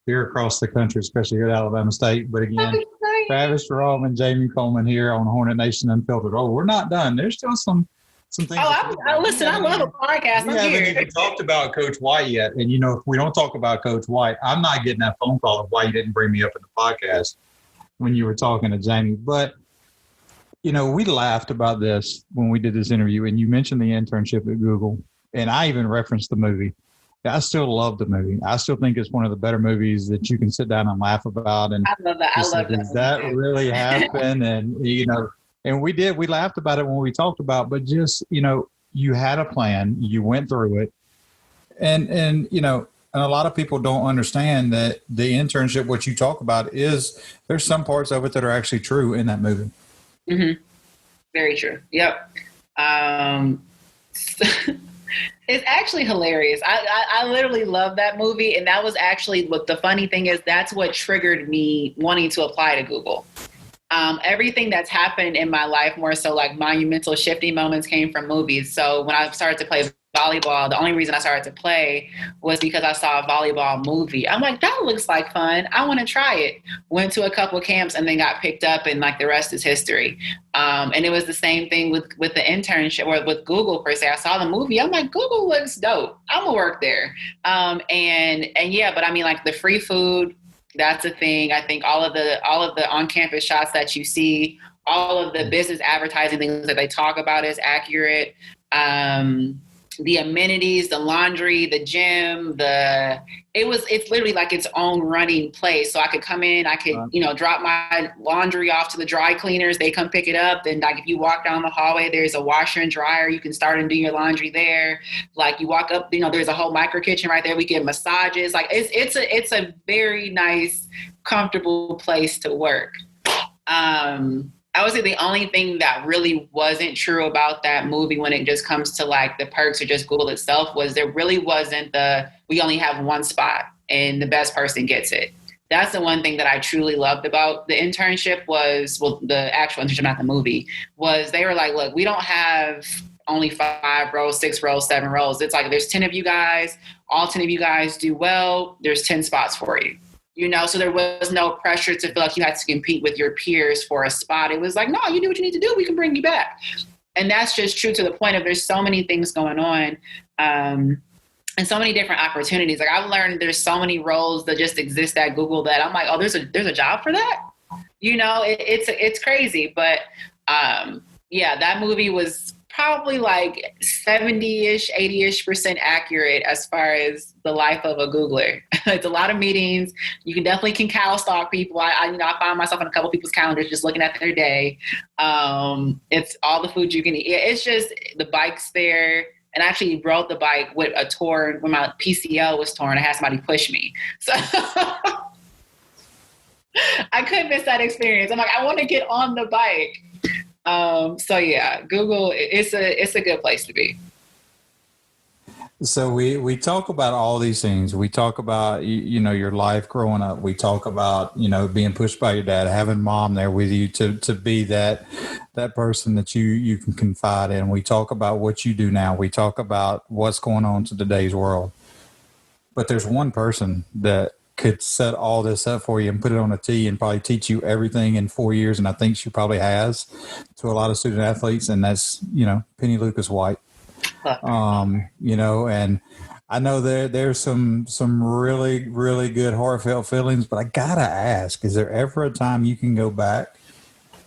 here across the country, especially here at Alabama State. But again, Travis Jerome and Jamie Coleman here on Hornet Nation Unfiltered. Oh, we're not done. There's still some things. Oh, listen, I love a podcast. We haven't even talked about Coach White yet. And, if we don't talk about Coach White, I'm not getting that phone call of why you didn't bring me up in the podcast when you were talking to Jamie. But we laughed about this when we did this interview, and you mentioned the internship at Google, and I even referenced the movie. I still love the movie. I still think it's one of the better movies that you can sit down and laugh about. And I love that. I love like, that. does that really happen? And, and we laughed about it when we talked about, but just, you had a plan, you went through it. And a lot of people don't understand that the internship, what you talk about there's some parts of it that are actually true in that movie. Mm-hmm. Very true. Yep. It's actually hilarious. I literally love that movie. And that was actually what the funny thing is, that's what triggered me wanting to apply to Google. Everything that's happened in my life, more so like monumental shifting moments, came from movies. So when I started to play volleyball, the only reason I started to play was because I saw a volleyball movie. I'm like, that looks like fun. I want to try it. Went to a couple of camps and then got picked up, and like the rest is history. And it was the same thing with the internship or with Google per se. I saw the movie. I'm like, Google looks dope. I'm gonna work there. And yeah, but I mean, like the free food, that's a thing. I think all of the on-campus shots that you see, all of the business advertising things that they talk about is accurate. The amenities, the laundry, the gym, it's literally like its own running place. So I could come in, I could, drop my laundry off to the dry cleaners. They come pick it up. Then like, if you walk down the hallway, there's a washer and dryer. You can start and do your laundry there. Like you walk up, there's a whole micro kitchen right there. We get massages. Like it's a very nice, comfortable place to work. I would say the only thing that really wasn't true about that movie when it just comes to like the perks or just Google itself was there really wasn't we only have one spot and the best person gets it. That's the one thing that I truly loved about the internship the actual internship, not the movie, was they were like, look, we don't have only 5 roles, 6 roles, 7 roles. It's like, there's 10 of you guys, all 10 of you guys do well. There's 10 spots for you. So there was no pressure to feel like you had to compete with your peers for a spot. It was like, no, you do what you need to do. We can bring you back. And that's just true to the point of there's so many things going on and so many different opportunities. Like I've learned there's so many roles that just exist at Google that I'm like, oh, there's a job for that. It's crazy. But yeah, that movie was probably like 70-ish, 80-ish% accurate as far as the life of a Googler. It's a lot of meetings. You can cow stalk people. I find myself on a couple people's calendars just looking at their day. It's all the food you can eat. It's just the bike's there. And I actually rode the bike with a tour when my PCL was torn. I had somebody push me. So I couldn't miss that experience. I'm like, I want to get on the bike. So yeah, Google, it's a good place to be. So we talk about all these things. We talk about, your life growing up. We talk about, being pushed by your dad, having mom there with you to be that person that you can confide in. We talk about what you do now. We talk about what's going on to today's world. But there's one person that could set all this up for you and put it on a tee and probably teach you everything in 4 years. And I think she probably has to a lot of student athletes. And that's, Penny Lucas White. And I know there's some really, really good heartfelt feelings, but I gotta ask, is there ever a time you can go back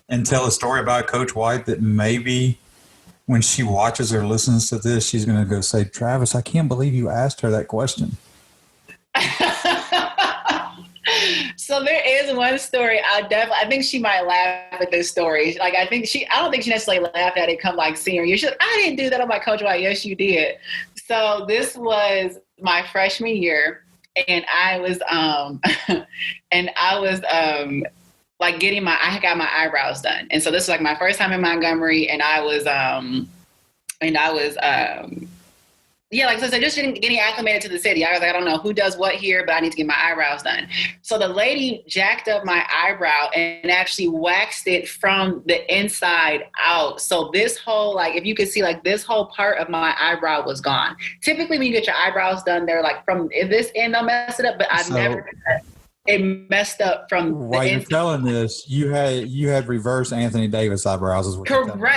and tell a story about Coach White that maybe when she watches or listens to this, she's going to go say, Travis, I can't believe you asked her that question. So there is one story. I think she might laugh at this story. Like, I don't think she necessarily laughed at it come like senior year. She's like, I didn't do that. I'm like, Coach White, yes, you did. So this was my freshman year, and I was like I got my eyebrows done. And so this was like my first time in Montgomery, and I was yeah, like I said, just getting acclimated to the city. I was like, I don't know who does what here, but I need to get my eyebrows done. So the lady jacked up my eyebrow and actually waxed it from the inside out. So this whole, like, if you could see, like, this whole part of my eyebrow was gone. Typically, when you get your eyebrows done, they're like from this end, they'll mess it up, but I've never done that. it messed up from While the you're inside. telling this, you had reverse Anthony Davis eyebrows, is what you're telling me.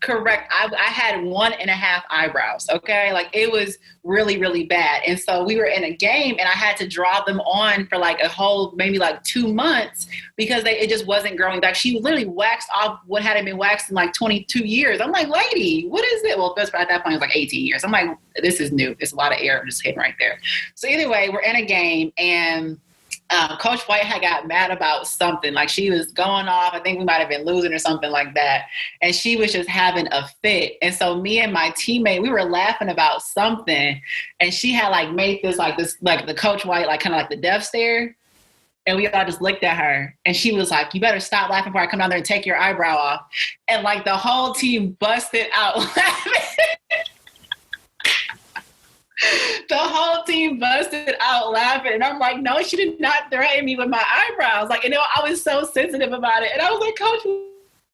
Correct. I had 1.5 eyebrows. Okay. Like it was really, really bad. And so we were in a game and I had to draw them on for like a whole, maybe like 2 months because it just wasn't growing back. She literally waxed off what hadn't been waxed in like 22 years. I'm like, lady, what is it? Well, at that point it was like 18 years. I'm like, this is new. It's a lot of air just hitting right there. So anyway, we're in a game and Coach White had got mad about something. Like she was going off. I think we might have been losing or something like that. And she was just having a fit. And so me and my teammate, we were laughing about something. And she had like made this, like the Coach White, like kind of like the death stare. And we all just looked at her and she was like, you better stop laughing before I come down there and take your eyebrow off. And like the whole team busted out laughing. The whole team busted out laughing. And I'm like, no, she did not threaten me with my eyebrows. Like, I was so sensitive about it. And I was like, Coach,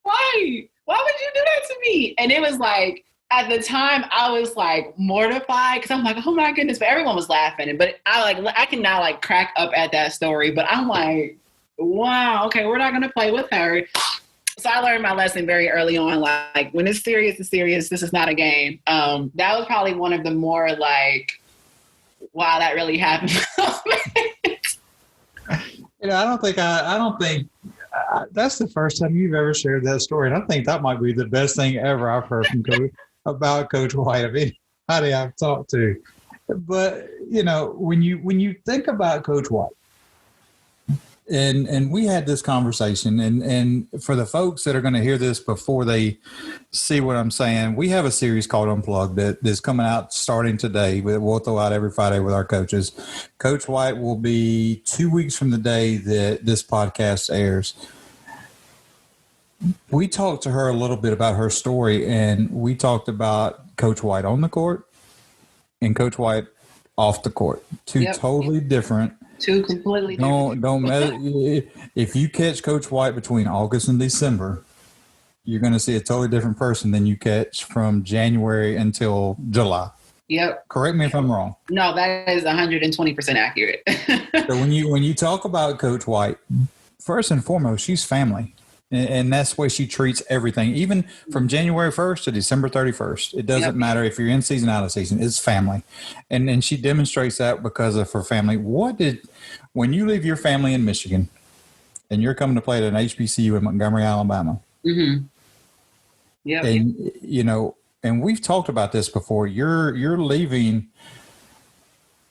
why? Why would you do that to me? And it was like, at the time, I was like mortified because I'm like, oh my goodness. But everyone was laughing. But I can now like crack up at that story. But I'm like, wow, okay, we're not going to play with her. So I learned my lesson very early on. Like when it's serious, it's serious. This is not a game. That was probably one of the more like, wow, that really happened. I don't think that's the first time you've ever shared that story. And I think that might be the best thing ever I've heard from about Coach White of anybody I've talked to. But, when you think about Coach White, and we had this conversation, and for the folks that are going to hear this before they see what I'm saying, we have a series called Unplugged that's coming out starting today. We'll throw out every Friday with our coaches. Coach White will be 2 weeks from the day that this podcast airs. We talked to her a little bit about her story, and we talked about Coach White on the court and Coach White off the court. Two totally different. Two completely different. If you catch Coach White between August and December, you're going to see a totally different person than you catch from January until July. Yep. Correct me if I'm wrong. No, that is 120% accurate. So when you talk about Coach White, first and foremost, she's family. And that's the way she treats everything, even from January 1st to December 31st. It doesn't matter if you're in season, out of season. It's family. And she demonstrates that because of her family. When you leave your family in Michigan and you're coming to play at an HBCU in Montgomery, Alabama. Mm-hmm. Yeah. And, and we've talked about this before. You're leaving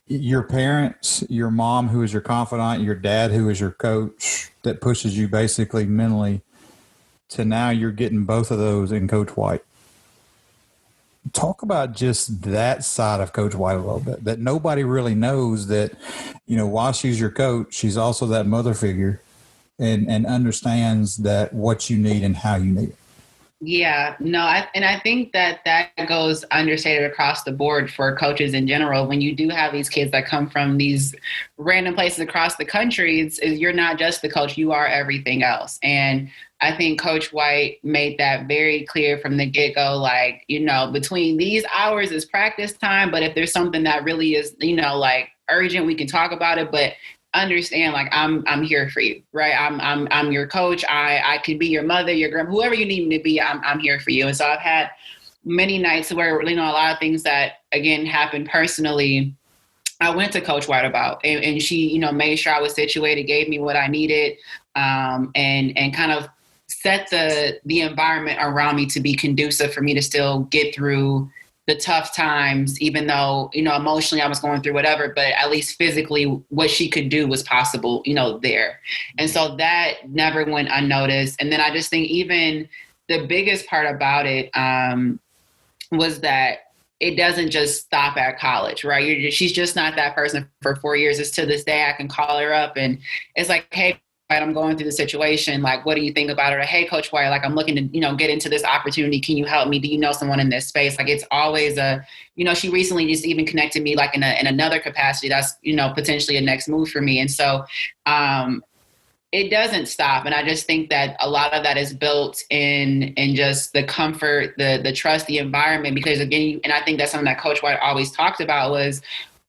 your parents, your mom, who is your confidant, your dad, who is your coach, that pushes you basically mentally, to now you're getting both of those in Coach White. Talk about just that side of Coach White a little bit, that nobody really knows, that, while she's your coach, she's also that mother figure and understands that what you need and how you need it. Yeah, no, I think that goes understated across the board for coaches in general. When you do have these kids that come from these random places across the country, you're not just the coach, you are everything else. And I think Coach White made that very clear from the get-go, like, between these hours is practice time, but if there's something that really is, like urgent, we can talk about it, but understand, like, I'm here for you, right? I'm your coach. I could be your mother, your grandma, whoever you need me to be. I'm here for you. And so I've had many nights where, a lot of things that again happened personally, I went to Coach White about, and she, made sure I was situated, gave me what I needed, and kind of set the environment around me to be conducive for me to still get through the tough times, even though, emotionally I was going through whatever, but at least physically what she could do was possible, there. And so that never went unnoticed. And then I just think even the biggest part about it was that it doesn't just stop at college, right? She's just not that person for 4 years. It's to this day I can call her up and it's like, hey, I'm going through the situation. Like, what do you think about it? Or, hey, Coach White, like, I'm looking to, get into this opportunity. Can you help me? Do you know someone in this space? Like, it's always she recently just even connected me, like, in another capacity. That's, potentially a next move for me. And so it doesn't stop. And I just think that a lot of that is built in just the comfort, the trust, the environment, because again, and I think that's something that Coach White always talked about was,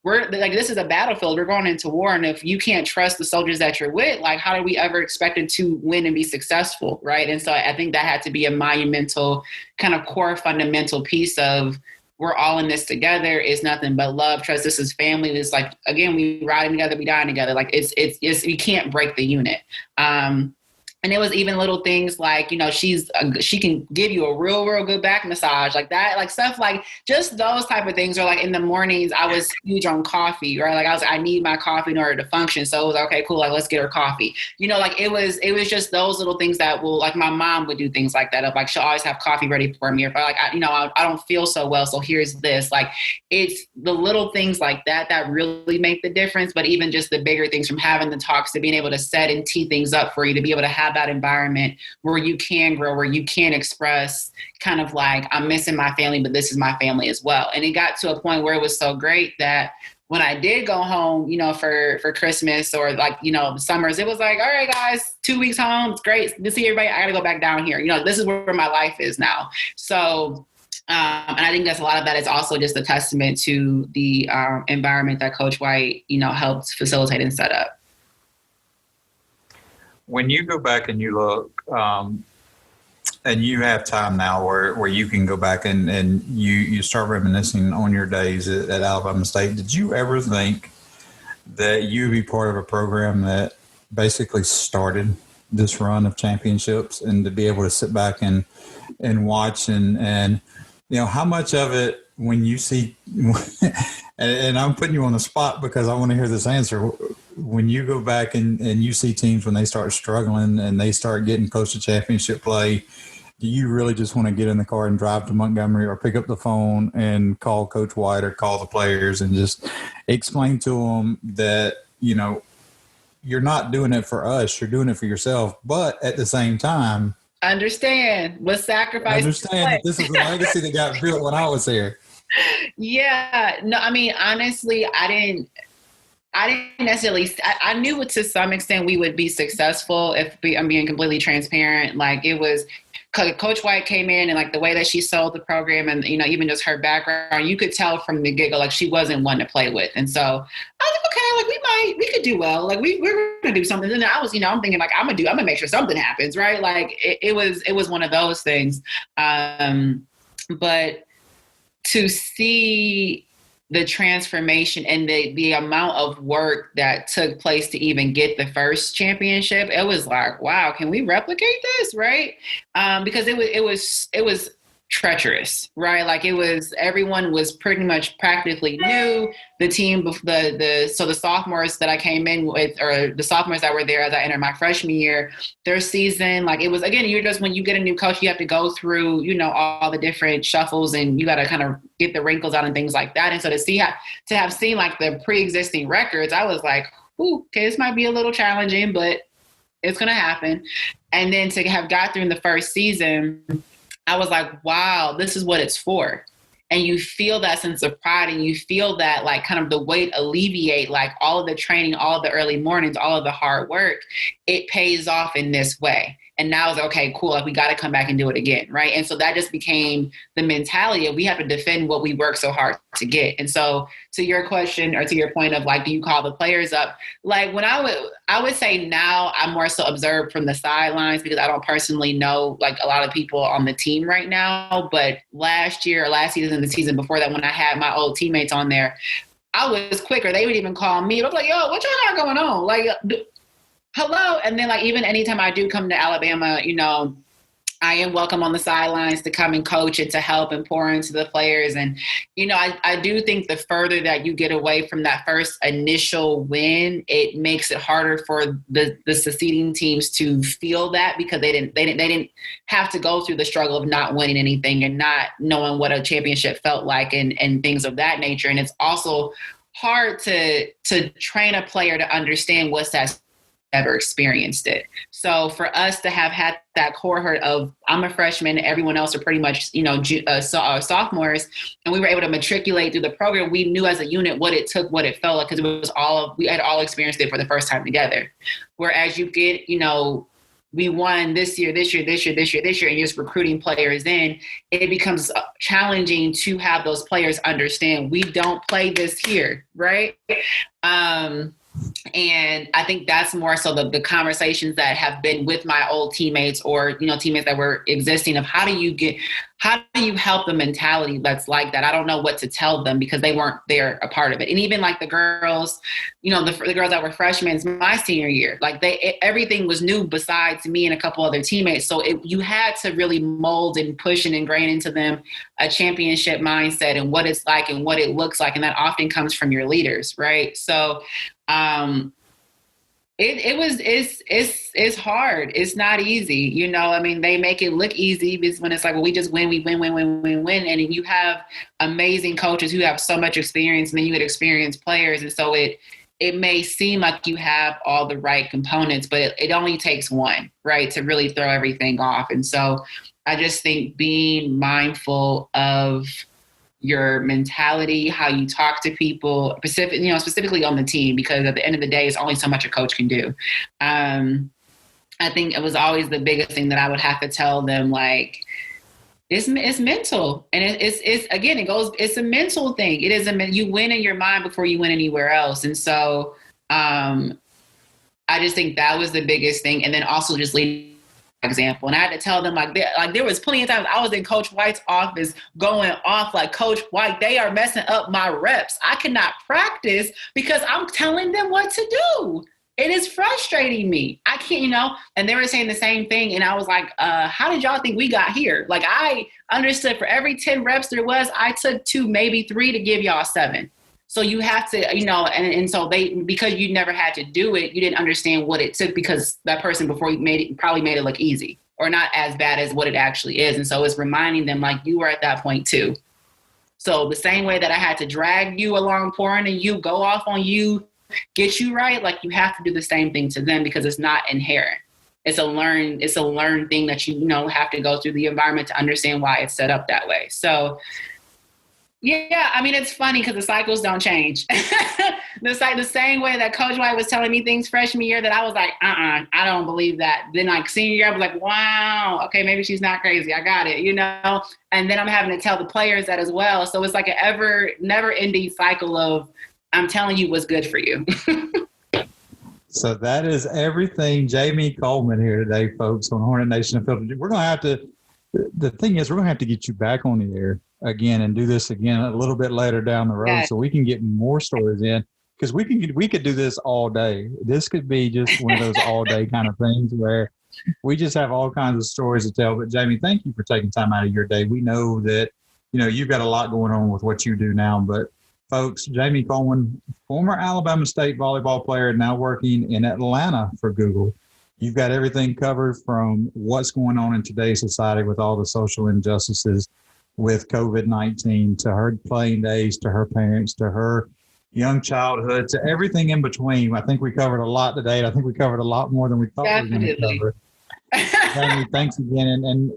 we're like, this is a battlefield. We're going into war. And if you can't trust the soldiers that you're with, like, how do we ever expect it to win and be successful? Right. And so I think that had to be a monumental kind of core fundamental piece of, we're all in this together. It's nothing but love, trust. This is family. It's like, again, we riding together, we dying together. Like it's you can't break the unit. And it was even little things like, you know, she can give you a real good back massage, like that, like stuff like just those type of things. Or like in the mornings, I was huge on coffee, right? Like I need my coffee in order to function. So it was okay, cool. Like, let's get her coffee. You know, like it was just those little things that will, like my mom would do things like that. Of like, she'll always have coffee ready for me. Or if I don't feel so well, so here's this. Like it's the little things like that really make the difference. But even just the bigger things, from having the talks to being able to set and tee things up for you to be able to have that environment where you can grow, where you can express kind of like, I'm missing my family, but this is my family as well. And it got to a point where it was so great that when I did go home, you know, for Christmas or like, you know, the summers, it was like, all right, guys, 2 weeks home. It's great to see everybody. I got to go back down here. You know, this is where my life is now. So, and I think that's a lot of that is also just a testament to the environment that Coach White, you know, helped facilitate and set up. When you go back and you look, and you have time now where you can go back and you start reminiscing on your days at Alabama State, did you ever think that you'd be part of a program that basically started this run of championships, and to be able to sit back and watch and you know, how much of it when you see, and I'm putting you on the spot because I want to hear this answer, when you go back and you see teams when they start struggling and they start getting close to championship play, do you really just want to get in the car and drive to Montgomery or pick up the phone and call Coach White or call the players and just explain to them that, you know, you're not doing it for us, you're doing it for yourself, but at the same time, understand what sacrifice. Understand that this is a legacy that got built when I was here. Yeah. No, I mean, honestly, I didn't necessarily, I knew to some extent we would be successful if I'm being completely transparent. Like it was, Coach White came in and like the way that she sold the program and, you know, even just her background, you could tell from the get-go, like she wasn't one to play with. And so I was like, okay, like we could do well. Like we're going to do something. And I was, you know, I'm thinking like, I'm going to make sure something happens. Right. Like it was one of those things. But to see the transformation and the amount of work that took place to even get the first championship, it was like, wow, can we replicate this? Right. Because it was treacherous, right? Like everyone was pretty much practically new. The team, so the sophomores that I came in with, or the sophomores that were there as I entered my freshman year, their season, like it was, again, you're just, when you get a new coach, you have to go through, you know, all the different shuffles and you got to kind of get the wrinkles out and things like that. And so to have seen like the pre-existing records, I was like, ooh, okay, this might be a little challenging, but it's going to happen. And then to have got through in the first season, I was like, wow, this is what it's for. And you feel that sense of pride and you feel that like kind of the weight alleviate, like all of the training, all of the early mornings, all of the hard work, it pays off in this way. And now it's okay, cool. Like we got to come back and do it again. Right. And so that just became the mentality of we have to defend what we work so hard to get. And so to your question, or to your point of like, do you call the players up? Like when I would say now I'm more so observed from the sidelines because I don't personally know like a lot of people on the team right now. But last season, the season before that, when I had my old teammates on there, I was quicker. They would even call me. I was like, yo, what y'all got going on? Like, hello. And then like, even anytime I do come to Alabama, you know, I am welcome on the sidelines to come and coach and to help and pour into the players. And, you know, I do think the further that you get away from that first initial win, it makes it harder for the succeeding teams to feel that because they didn't have to go through the struggle of not winning anything and not knowing what a championship felt like and things of that nature. And it's also hard to train a player to understand what's that ever experienced it. So for us to have had that cohort of I'm a freshman, everyone else are pretty much, you know, sophomores, and we were able to matriculate through the program, we knew as a unit what it took, what it felt like, because we had all experienced it for the first time together. Whereas you get, you know, we won this year, and you're just recruiting players in, it becomes challenging to have those players understand we don't play this here, right? And I think that's more so the conversations that have been with my old teammates or, teammates that were existing of how do you help the mentality that's like that? I don't know what to tell them because they weren't there a part of it. And even like the girls, the girls that were freshmen my senior year, like everything was new besides me and a couple other teammates. So you had to really mold and push and ingrain into them a championship mindset and what it's like and what it looks like. And that often comes from your leaders, right? So it's hard. It's not easy. They make it look easy because when it's like, well, we just win, we win. And you have amazing coaches who have so much experience and then you get experienced players. And so it may seem like you have all the right components, but it only takes one, right, to really throw everything off. And so I just think being mindful of your mentality, how you talk to people, specifically on the team, because at the end of the day, it's only so much a coach can do. I think it was always the biggest thing that I would have to tell them, like, it's mental. And it's a mental thing. It is you win in your mind before you win anywhere else. And so I just think that was the biggest thing. And then also just leading example. And I had to tell them like there was plenty of times I was in Coach White's office going off like, Coach White, they are messing up my reps. I cannot practice because I'm telling them what to do. It is frustrating me. I can't, and they were saying the same thing. And I was like, how did y'all think we got here? Like I understood for every 10 reps there was, I took 2, maybe 3 to give y'all 7. So you have to, and so because you never had to do it, you didn't understand what it took because that person before you probably made it look easy or not as bad as what it actually is. And so it's reminding them like you were at that point too. So the same way that I had to drag you along, pouring and you go off on you, get you right, like you have to do the same thing to them because it's not inherent. It's a learned thing that have to go through the environment to understand why it's set up that way. So yeah, it's funny because the cycles don't change. The same way that Coach White was telling me things freshman year that I was like, I don't believe that. Then like senior year, I was like, wow, okay, maybe she's not crazy. I got it, And then I'm having to tell the players that as well. So it's like an never-ending cycle of I'm telling you what's good for you. So that is everything. Jamie Coleman here today, folks, on Hornet Nation Unfiltered. We're going to have to. The thing is, we're going to have to get you back on the air again and do this again a little bit later down the road so we can get more stories in because we could do this all day. This could be just one of those all day kind of things where we just have all kinds of stories to tell. But Jamie, thank you for taking time out of your day. We know that, you've got a lot going on with what you do now, but folks, Jamie Coleman, former Alabama State volleyball player, now working in Atlanta for Google. You've got everything covered from what's going on in today's society with all the social injustices with COVID-19 to her playing days, to her parents, to her young childhood, to everything in between. I think we covered a lot today. I think we covered a lot more than we thought we were going to cover. Jamie, thanks again. And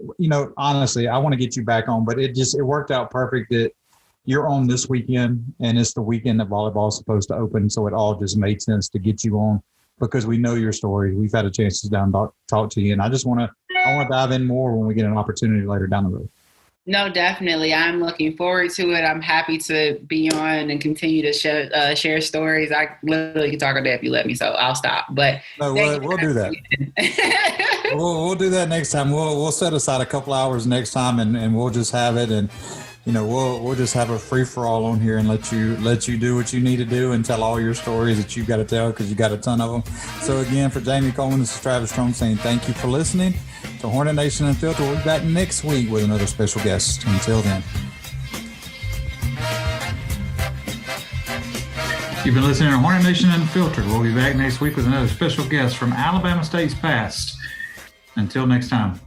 honestly, I want to get you back on, but it worked out perfect that you're on this weekend and it's the weekend that volleyball is supposed to open. So it all just made sense to get you on because we know your story. We've had a chance to sit down and talk to you. And I want to dive in more when we get an opportunity later down the road. No, definitely. I'm looking forward to it. I'm happy to be on and continue to share stories. I literally can talk all day if you let me, so I'll stop. But no, we'll do that. we'll do that next time. We'll set aside a couple hours next time, and we'll just have it, and we'll just have a free for all on here and let you do what you need to do and tell all your stories that you've got to tell because you got a ton of them. So again, for Jamie Coleman, this is Travis Strong saying thank you for listening to Hornet Nation Unfiltered. We'll be back next week with another special guest. Until then. You've been listening to Hornet Nation Unfiltered. We'll be back next week with another special guest from Alabama State's past. Until next time.